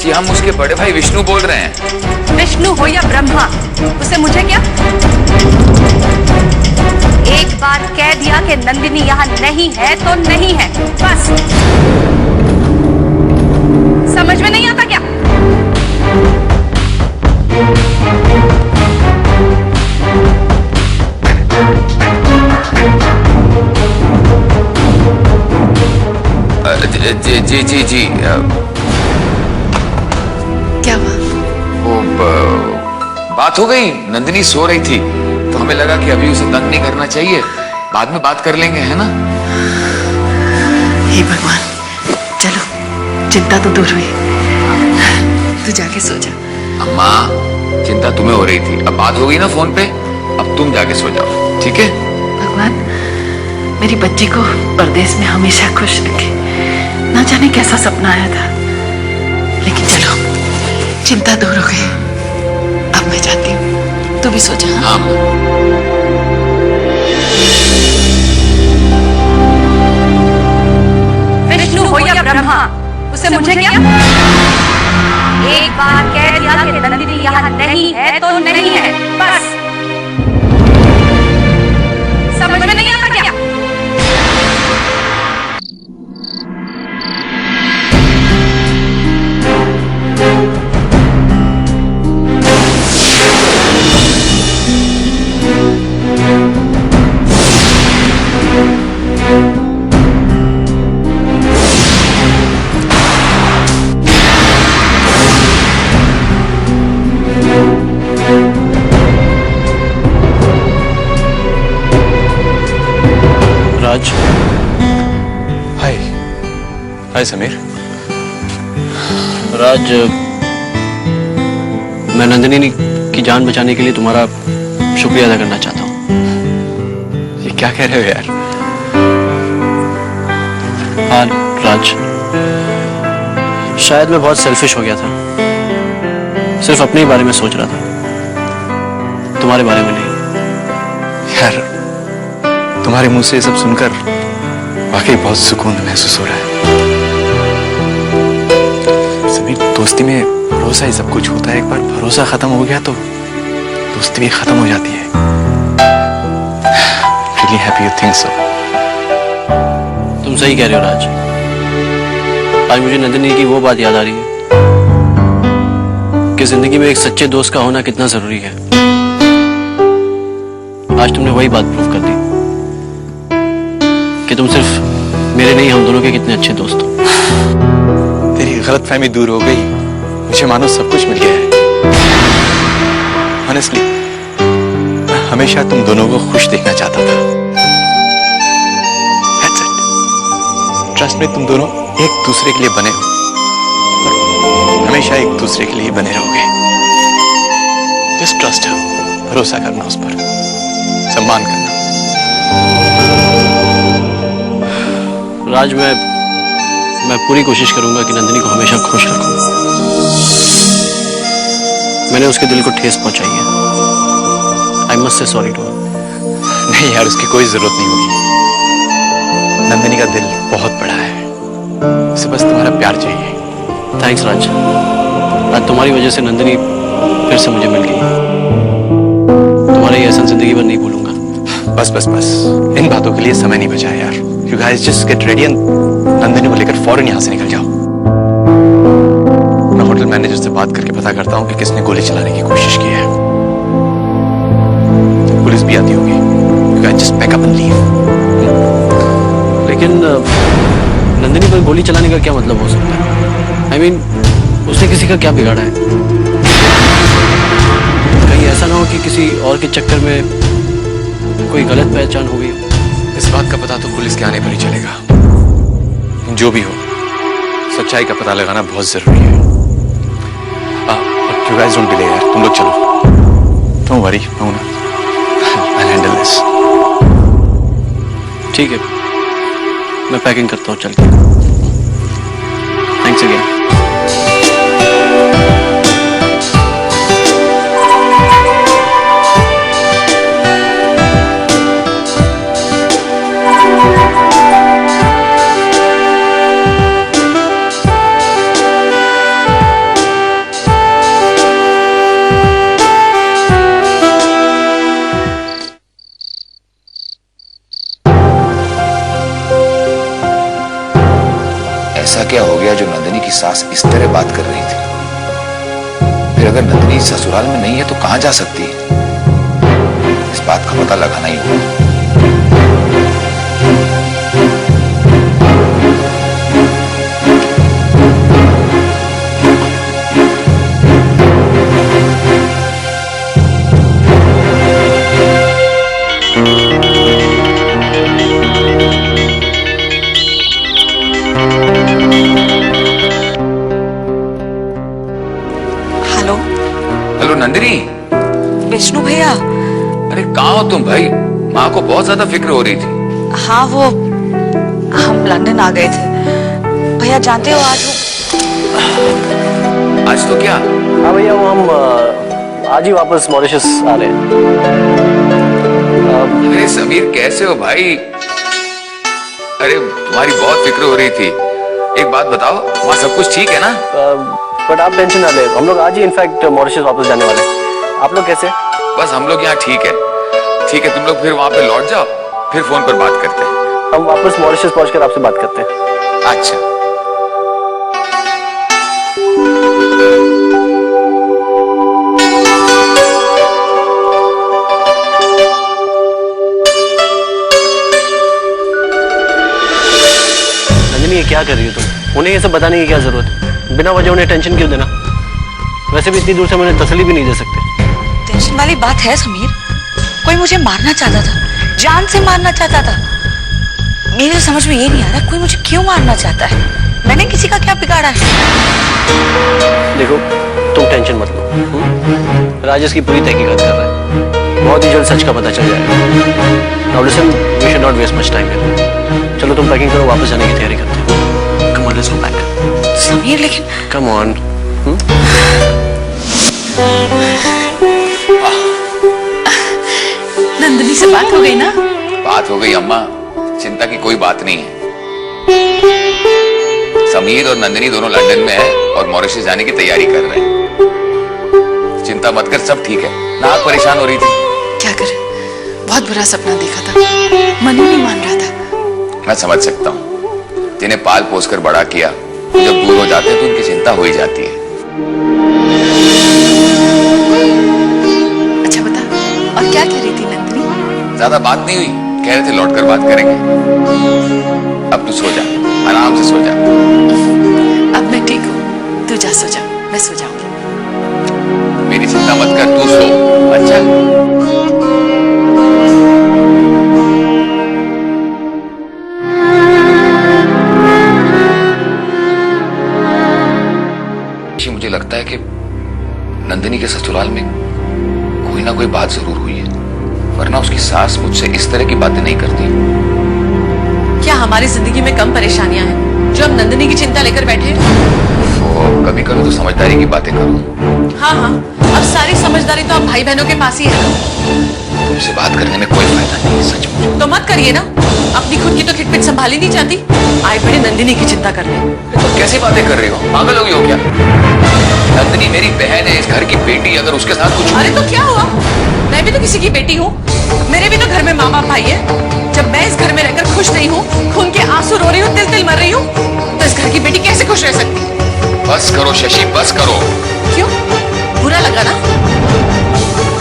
जी हम उसके बड़े भाई विष्णु बोल रहे हैं। विष्णु हो या ब्रह्मा, उससे मुझे क्या? एक बार कह दिया कि नंदिनी यहाँ नहीं है तो नहीं है, बस। समझ में नहीं आता क्या? जी जी जी क्या हुआ? वो बात हो गई, नंदिनी सो रही थी तो हमें लगा कि अभी उसे तंग नहीं करना चाहिए, बाद में बात कर लेंगे, है ना? हे भगवान, चलो चिंता तो दूर हुई। तू जाके सो जा। अम्मा चिंता तुम्हें हो रही थी, अब बात हो गई ना फोन पे, अब तुम जाके सो जाओ, ठीक है? भगवान मेरी बच्ची को परदेश में हमेशा खुश रखे। ना जाने कैसा सपना आया था, लेकिन चलो चिंता दूर हो गई। अब मैं जाती हूँ, तू भी सो जा। हाँ। विष्णु हो या ब्रह्मा, उससे मुझे क्या? एक बार कह दिया कि नंदिनी यहाँ नहीं है तो नहीं है, बस। समझ में नहीं आता क्या? राज, हाय समीर। राज, मैं नंदिनी की जान बचाने के लिए तुम्हारा शुक्रिया अदा करना चाहता हूँ। ये क्या कह रहे हो यार? हाँ राज, शायद मैं बहुत सेल्फिश हो गया था, सिर्फ अपने ही बारे में सोच रहा था, तुम्हारे बारे में नहीं। यार तुम्हारे मुंह से ये सब सुनकर वाकई बहुत सुकून महसूस हो रहा है। समीर, दोस्ती में भरोसा ही सब कुछ होता है। एक बार भरोसा खत्म हो गया तो दोस्ती भी खत्म हो जाती है। Really happy you think so. तुम सही कह रहे हो राज। आज मुझे नंदिनी की वो बात याद आ रही है कि जिंदगी में एक सच्चे दोस्त का होना कितना जरूरी है। आज तुमने वही बात प्रूव कर दी कि तुम सिर्फ मेरे नहीं, हम दोनों के कितने अच्छे दोस्त हो। तेरी गलतफहमी दूर हो गई, मुझे मानो सब कुछ मिल गया है। Honestly, मैं हमेशा तुम दोनों को खुश देखना चाहता था। That's it. Trust me, तुम दोनों एक दूसरे के लिए बने हो और हमेशा एक दूसरे के लिए बने रहोगे। Just trust her. भरोसा करना उस पर, सम्मान करना। राज, मैं पूरी कोशिश करूंगा कि नंदिनी को हमेशा खुश रखूं। मैंने उसके दिल को ठेस पहुंचाई है। I must say sorry to her. नहीं यार, उसकी कोई जरूरत नहीं होगी। नंदिनी का दिल बहुत बड़ा है, उसे बस तुम्हारा प्यार चाहिए। थैंक्स राज, आज तुम्हारी वजह से नंदिनी फिर से मुझे मिल गई। तुम्हारी एहसान जिंदगी भर नहीं भूलूंगा। बस बस बस, इन बातों के लिए समय नहीं बचा है यार। You guys just get ready and Nandini को लेकर फौरन यहाँ से निकल जाओ। मैं होटल मैनेजर से बात करके पता करता हूँ कि किसने गोली चलाने की कोशिश की है। पुलिस भी आती होगी। You guys just pack up and leave. लेकिन नंदिनी पर गोली चलाने का क्या मतलब हो सकता है? I mean, उसने किसी का क्या बिगाड़ा है? कहीं ऐसा ना हो कि किसी और के चक्कर में कोई गलत पहचान हो गई हो। इस बात का पता तो पुलिस के आने पर ही चलेगा। जो भी हो, सच्चाई का पता लगाना बहुत जरूरी है। You guys don't delay यार, तुम लोग चलो। Don't worry, I'll handle this. ठीक है, मैं पैकिंग करता हूँ, चल के। Thanks again. गया जो नंदिनी की सास इस तरह बात कर रही थी। फिर अगर नंदिनी ससुराल में नहीं है तो कहां जा सकती है? इस बात का पता लगाना ही होगा। Hello hello Nandini. विष्णु भैया। अरे कहाँ हो तुम भाई? माँ को बहुत ज्यादा फिक्र हो रही थी। हाँ वो हम लंदन आ गए थे भैया, जानते हो आज आज तो क्या? हाँ भैया, वो हम आज ही वापस मॉरिशस आ रहे हैं। अरे समीर कैसे हो भाई? अरे तुम्हारी बहुत फिक्र हो रही थी। एक बात बताओ, वहाँ सब कुछ ठीक है ना? बट आप टेंशन ना ले, हम लोग आज ही इनफैक्ट मॉरिशस वापस जाने वाले हैं। आप लोग कैसे? बस हम लोग यहाँ ठीक है। ठीक है, तुम लोग फिर वहाँ पे लौट जाओ, फिर फोन पर बात करते हैं। हम वापस मॉरिशस पहुंचकर आपसे बात करते हैं। अच्छा। नंदिनी, ये क्या कर रही हो तुम? उन्हें ये सब बताने की क्या जरूरत है? बिना वजह उन्हें टेंशन क्यों देना? वैसे भी इतनी दूर से उन्हें तसल्ली भी नहीं दे सकते। टेंशन वाली बात है समीर। कोई मुझे मारना चाहता था, जान से मारना चाहता था। मेरे तो समझ में ये नहीं आ रहा कोई मुझे क्यों मारना चाहता है। मैंने किसी का क्या बिगाड़ा है? देखो, तुम टेंशन मत लो। राजेश की पूरी तहकीकात कर रहा है, बहुत ही जल्द सच का पता चल जाएगा। Now listen, we should not waste much time here. चलो तुम पैकिंग करो, वापस जाने की तैयारी करते हैं। Come on, let's go back. Sameer लेकिन कम ऑन। नंदिनी से बात हो गई ना? बात हो गई अम्मा, चिंता की कोई बात नहीं है। समीर और नंदिनी दोनों लंदन में है और मॉरिशस जाने की तैयारी कर रहे हैं। चिंता मत कर, सब ठीक है। नाक परेशान हो रही थी। क्या करे, बहुत बुरा सपना देखा था, मन ही नहीं मान रहा था। मैं समझ सकता हूँ, जिन्हें पाल पोस कर बड़ा किया, जब दूर हो जाते हैं तो उनकी चिंता हो ही जाती है। अच्छा बता, और क्या कह रही थी नंदिनी? ज्यादा बात नहीं हुई, कह रहे थे लौटकर बात करेंगे। अब तू सो जा, आराम से सो जा। अब मैं ठीक हूँ, तू जा सो जा, मैं सो जाऊंगी। मेरी चिंता मत कर, तू सो। अच्छा। मुझे लगता है कि नंदिनी के ससुराल में कोई ना कोई बात जरूर हुई है, वरना उसकी सास मुझसे इस तरह की बातें नहीं करती। क्या हमारी जिंदगी में कम परेशानियां हैं जो हम नंदिनी की चिंता लेकर बैठे हैं? कभी कभी तो समझदारी की बातें करो। हाँ हाँ, अब सारी समझदारी तो हम भाई बहनों के पास ही है ना। तुमसे बात करने में कोई फायदा नहीं है, सचमुच। तो मत करिए ना, अपनी खुद की तो खिटपिट संभाली नहीं चाहती, आए बड़े नंदिनी की चिंता करने। तो कैसी बातें कर रही हो? पागल हो गई हो क्या? नंदिनी मेरी बहन है, इस घर की बेटी। अगर उसके साथ कुछ... अरे तो क्या हुआ, मैं भी तो किसी की बेटी हूँ। मेरे भी तो घर में माँ बाप भाई है। जब मैं इस घर में रहकर खुश नहीं हूँ, खून के आंसू रो रही हूँ, तिल तिल मर रही हूँ, तो इस घर की बेटी कैसे खुश रह सकती? बस करो शशि, बस करो। क्यों, बुरा लगा ना?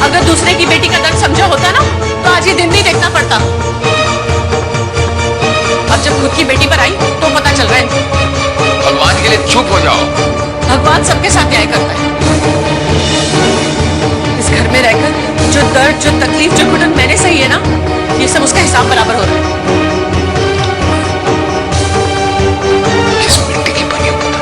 अगर दूसरे की बेटी का दर्द समझा होता ना, तो आज ये दिन नहीं देखना पड़ता। अब जब खुद की बेटी पर आई तो पता चल रहा है। भगवान के लिए चुप हो जाओ। भगवान सबके साथ न्याय करता है। इस घर में रहकर जो दर्द, जो तकलीफ, जो घुटन मैंने सही है ना, ये सब उसका हिसाब बराबर हो रहा है। किस मिट्टी की बनी हो पता?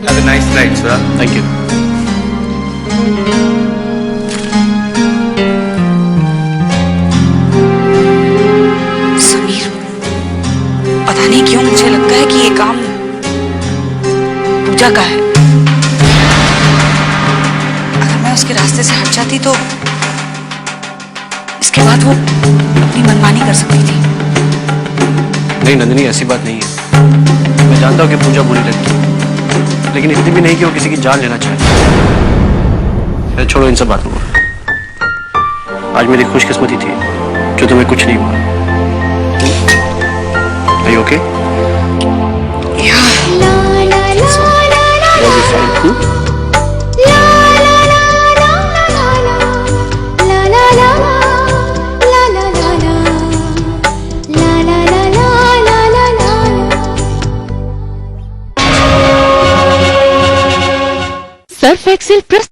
Have a nice night, sir. Thank you. Sameer, पता नहीं क्यों मुझे लगता पूजा का है। अगर मैं उसके रास्ते से हट जाती तो इसके बाद वो अपनी मनमानी कर सकती थी। नहीं नंदिनी, ऐसी बात नहीं है। मैं जानता हूँ कि पूजा बुरी लगती है, लेकिन इतनी भी नहीं कि वो किसी की जान लेना चाहे। छोड़ो इन सब बातों को। आज मेरी खुशकिस्मती थी जो तुम्हें कुछ नहीं हुआ। Are you okay? You'll be fine. Surf Excel press